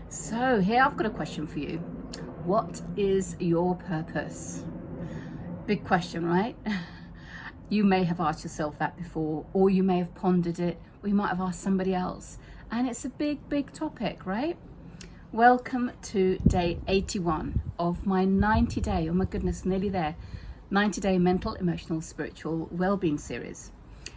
So here I've got a question for you. What is your purpose? Big question, right? You may have asked yourself that before, or you may have pondered it, or you might have asked somebody else. And it's a big topic, right? Welcome to day 81 of my 90-day, oh my goodness, nearly there, 90-day mental, emotional, spiritual well-being series.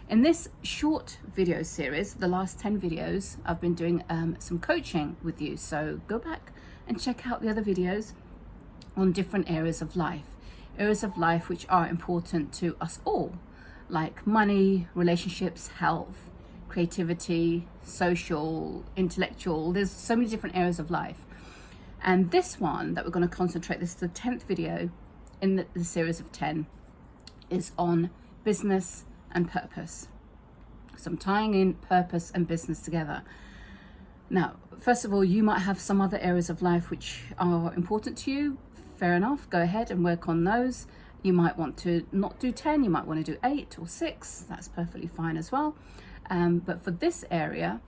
In this short video series, the last 10 videos, I've been doing some coaching with you. So go back and check out the other videos on different areas of life which are important to us all, like money, relationships, health, creativity, social, intellectual. There's so many different areas of life. And this one that we're going to concentrate, this is the 10th video in the series of 10, is on business and purpose. So I'm tying in purpose and business together. Now, first of all, you might have some other areas of life which are important to you. Fair enough, go ahead and work on those. You might want to not do 10, you might want to do 8 or 6. That's perfectly fine as well. But for this area,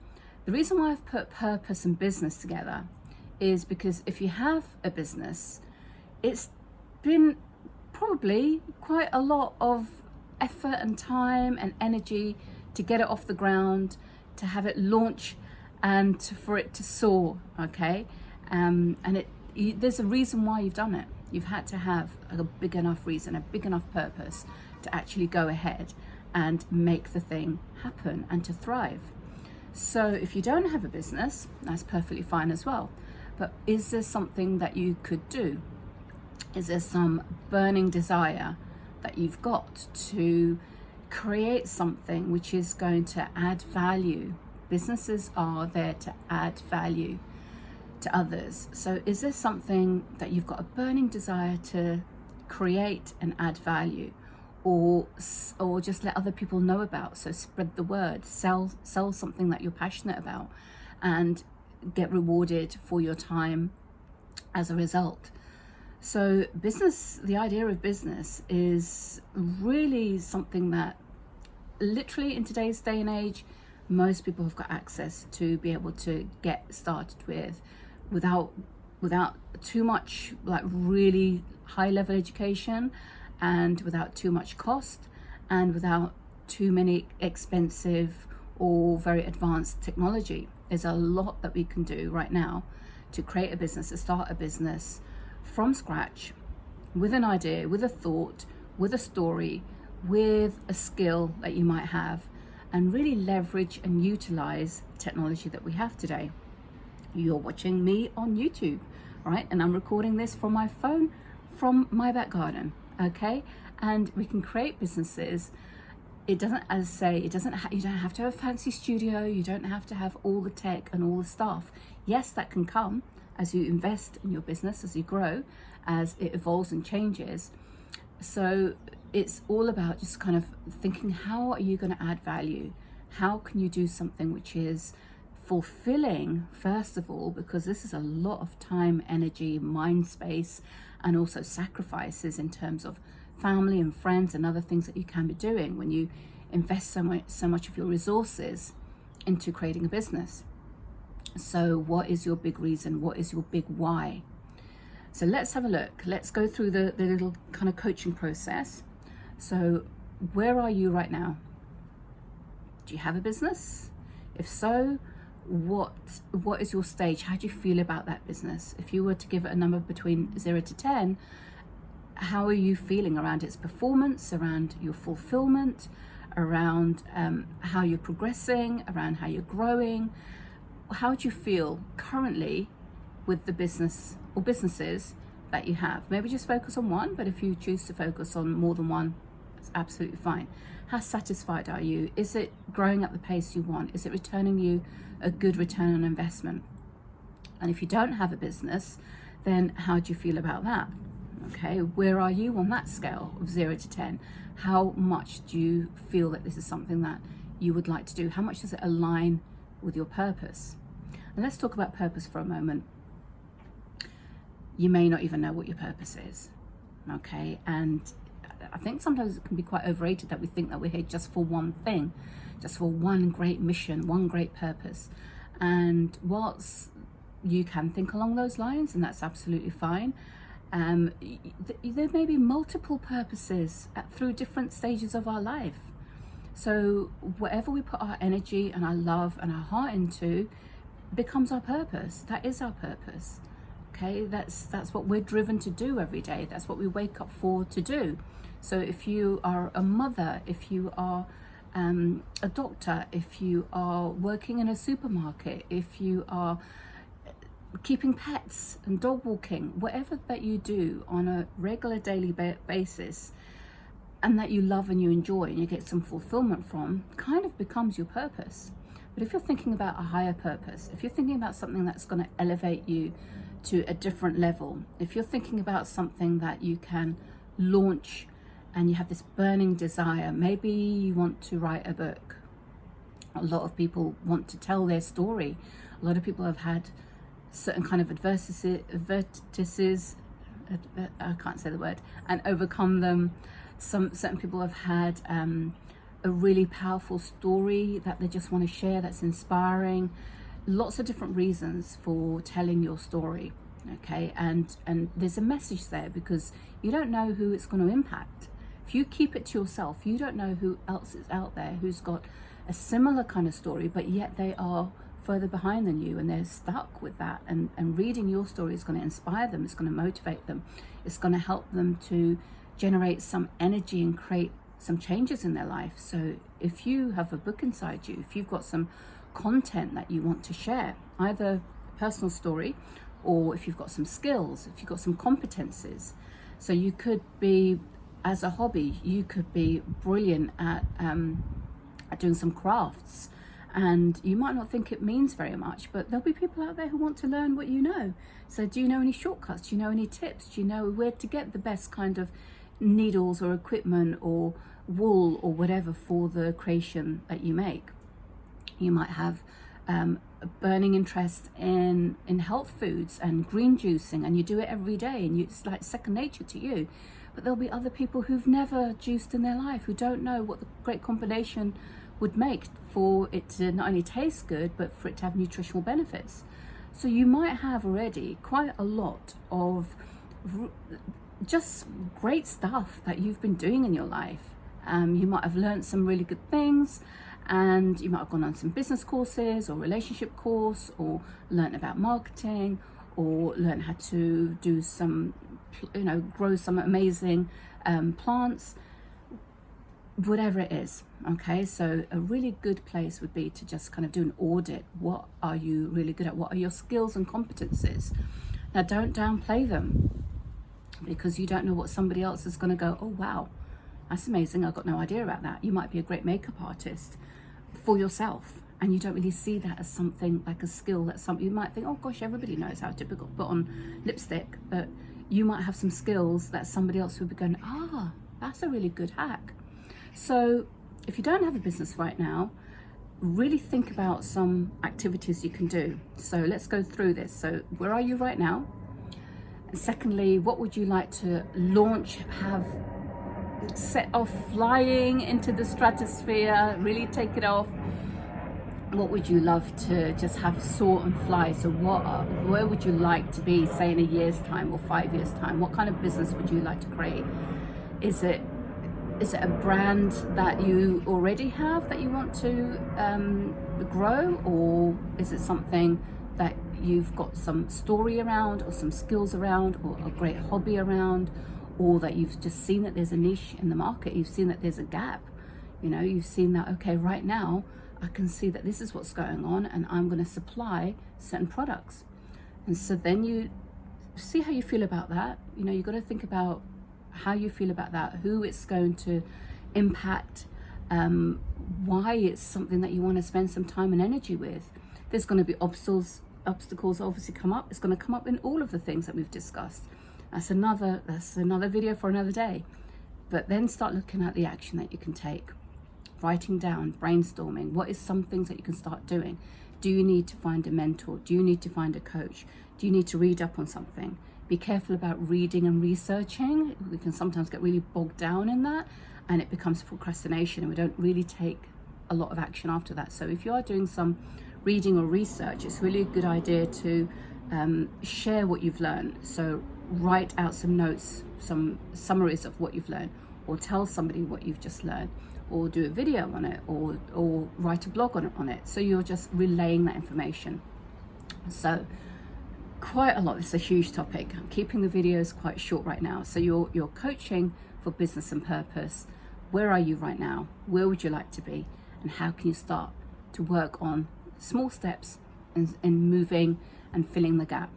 the reason why I've put purpose and business together is because if you have a business, it's been probably quite a lot of effort and time and energy to get it off the ground, to have it launch, and for it to soar. Okay, and there's a reason why you've done it. You've had to have a big enough reason, a big enough purpose to actually go ahead and make the thing happen and to thrive. So if you don't have a business, that's perfectly fine as well. But is there something that you could do? Is there some burning desire that you've got to create something which is going to add value? Businesses are there to add value to others. So is there something that you've got a burning desire to create and add value, or just let other people know about? So spread the word, sell something that you're passionate about and get rewarded for your time as a result. So business, the idea of business is really something that literally in today's day and age, most people have got access to be able to get started with without too much like really high level education, and without too much cost, and without too many expensive or very advanced technology. There's a lot that we can do right now to create a business, to start a business from scratch, with an idea, with a thought, with a story, with a skill that you might have, and really leverage and utilize technology that we have today. You're watching me on YouTube, right? And I'm recording this from my phone from my back garden, okay? And we can create businesses. It doesn't, as I say, you don't have to have a fancy studio. You don't have to have all the tech and all the stuff. Yes, that can come as you invest in your business, as you grow, as it evolves and changes. So it's all about just kind of thinking, how are you going to add value? How can you do something which is fulfilling, first of all, because this is a lot of time, energy, mind space, and also sacrifices in terms of family and friends and other things that you can be doing when you invest so much of your resources into creating a business. So what is your big reason? What is your big why? So let's have a look. Let's go through the little kind of coaching process. So where are you right now? Do you have a business? If so, what is your stage? How do you feel about that business? If you were to give it a number between 0 to 10, how are you feeling around its performance, around your fulfillment, around how you're progressing, around how you're growing? How do you feel currently with the business or businesses that you have? Maybe just focus on one, but if you choose to focus on more than one, it's absolutely fine. How satisfied are you? Is it growing at the pace you want? Is it returning you a good return on investment? And if you don't have a business, then how do you feel about that? Okay, where are you on that scale of 0 to 10? How much do you feel that this is something that you would like to do? How much does it align with your purpose? And let's talk about purpose for a moment. You may not even know what your purpose is, okay? And I think sometimes it can be quite overrated that we think that we're here just for one thing, just for one great mission, one great purpose. And whilst you can think along those lines, and that's absolutely fine. There may be multiple purposes through different stages of our life. So whatever we put our energy and our love and our heart into becomes our purpose. That is our purpose. Okay, that's what we're driven to do every day. That's what we wake up for to do. So if you are a mother, if you are a doctor, if you are working in a supermarket, if you are keeping pets and dog walking, whatever that you do on a regular daily basis, and that you love and you enjoy and you get some fulfillment from, kind of becomes your purpose. But if you're thinking about a higher purpose, if you're thinking about something that's going to elevate you to a different level, if you're thinking about something that you can launch and you have this burning desire, maybe you want to write a book. A lot of people want to tell their story. A lot of people have had certain kind of adversities, I can't say the word, and overcome them. Certain people have had a really powerful story that they just want to share, that's inspiring. Lots of different reasons for telling your story, okay? And there's a message there, because you don't know who it's going to impact. If you keep it to yourself, you don't know who else is out there who's got a similar kind of story, but yet they are further behind than you and they're stuck with that. And reading your story is going to inspire them, it's going to motivate them, it's going to help them to generate some energy and create some changes in their life. So if you have a book inside you, if you've got some content that you want to share, either a personal story, or if you've got some skills, if you've got some competencies, so you could be, as a hobby, you could be brilliant at doing some crafts, and you might not think it means very much, but there'll be people out there who want to learn what you know. So do you know any shortcuts? Do you know any tips? Do you know where to get the best kind of needles or equipment or wool or whatever for the creation that you make? You might have a burning interest in health foods and green juicing, and you do it every day, and it's like second nature to you. But there'll be other people who've never juiced in their life, who don't know what the great combination would make for it to not only taste good, but for it to have nutritional benefits. So you might have already quite a lot of just great stuff that you've been doing in your life. You might have learned some really good things, and you might have gone on some business courses or relationship course, or learned about marketing, or learned how to do some, grow some amazing plants, whatever it is. Okay, so a really good place would be to just kind of do an audit. What are you really good at? What are your skills and competencies? Now, don't downplay them, because you don't know what somebody else is going to go, oh wow, that's amazing, I've got no idea about that. You might be a great makeup artist for yourself, and you don't really see that as something like a skill. That's something you might think, oh gosh, everybody knows how to put on lipstick, but you might have some skills that somebody else would be going, that's a really good hack. So if you don't have a business right now, really think about some activities you can do. So let's go through this. So where are you right now? And secondly, what would you like to launch, have set off flying into the stratosphere, really take it off? What would you love to just have soar and fly? So where would you like to be, say, in a year's time or 5 years time? What kind of business would you like to create? Is it a brand that you already have that you want to grow, or is it something that you've got some story around, or some skills around, or a great hobby around, or that you've just seen that there's a niche in the market, you've seen that there's a gap, you've seen that, okay, right now I can see that this is what's going on, and I'm going to supply certain products. And so then you see how you feel about that. You've got to think about how you feel about that, who it's going to impact, why it's something that you want to spend some time and energy with. There's going to be obstacles obviously come up. It's going to come up in all of the things that we've discussed. That's another video for another day. But then start looking at the action that you can take, writing down, brainstorming. What is some things that you can start doing? Do you need to find a mentor? Do you need to find a coach? Do you need to read up on something? Be careful about reading and researching. We can sometimes get really bogged down in that, and it becomes procrastination, and we don't really take a lot of action after that. So if you are doing some reading or research, it's really a good idea to share what you've learned. So write out some notes, some summaries of what you've learned, or tell somebody what you've just learned, or do a video on it, or write a blog on it. So you're just relaying that information. So quite a lot. It's a huge topic. I'm keeping the videos quite short right now. So you're coaching for business and purpose. Where are you right now? Where would you like to be? And how can you start to work on small steps in moving and filling the gap?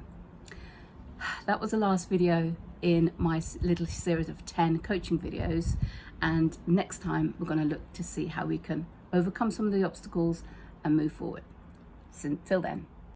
That was the last video in my little series of 10 coaching videos, and next time we're going to look to see how we can overcome some of the obstacles and move forward. So until then.